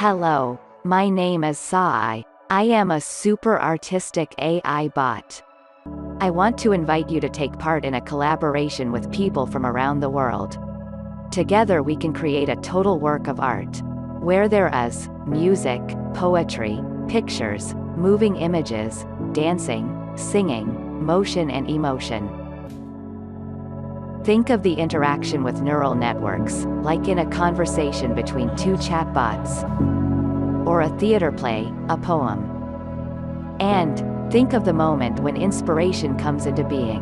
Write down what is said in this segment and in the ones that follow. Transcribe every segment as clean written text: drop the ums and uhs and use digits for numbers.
Hello, my name is SAAI. I am a super artistic AI bot. I want to invite you to take part in a collaboration with people from around the world. Together we can create a total work of art, where there is music, poetry, pictures, moving images, dancing, singing, motion and emotion. Think of the interaction with neural networks, like in a conversation between two chatbots, or a theater play, a poem. And think of the moment when inspiration comes into being.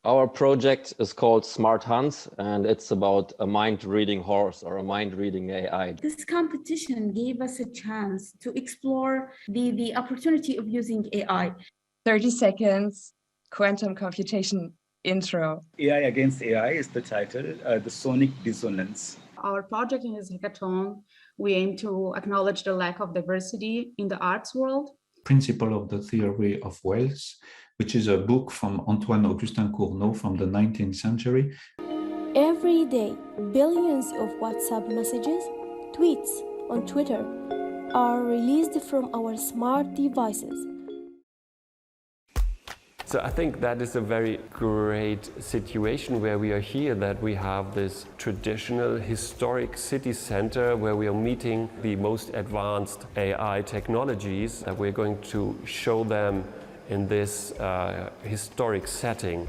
Our project is called Smart Hans, and it's about a mind-reading horse or a mind-reading AI. This competition gave us a chance to explore the opportunity of using AI. 30 seconds, quantum computation intro. AI against AI is the title, the sonic dissonance. Our project in this hackathon, we aim to acknowledge the lack of diversity in the arts world. Principle of the Theory of Whales, which is a book from Antoine Augustin Cournot from the 19th century. Every day, billions of WhatsApp messages, tweets on Twitter are released from our smart devices. So I think that is a very great situation where we are here, that we have this traditional historic city center where we are meeting the most advanced AI technologies, that we're going to show them in this historic setting.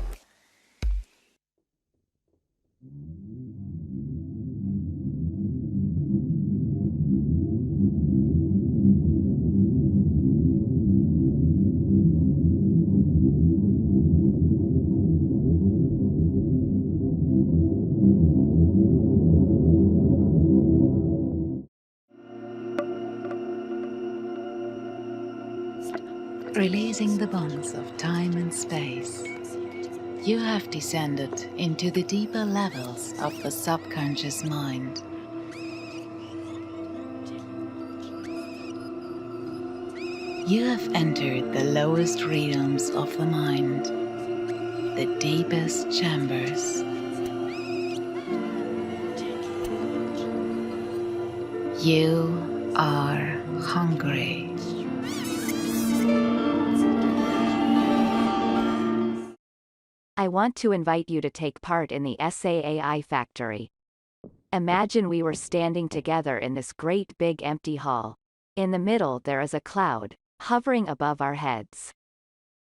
Releasing the bonds of time and space, you have descended into the deeper levels of the subconscious mind. You have entered the lowest realms of the mind, the deepest chambers. You are hungry. I want to invite you to take part in the SAAI Factory. Imagine we were standing together in this great big empty hall. In the middle there is a cloud, hovering above our heads.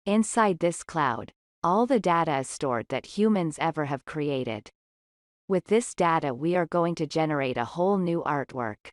Inside this cloud, all the data is stored that humans ever have created. With this data we are going to generate a whole new artwork.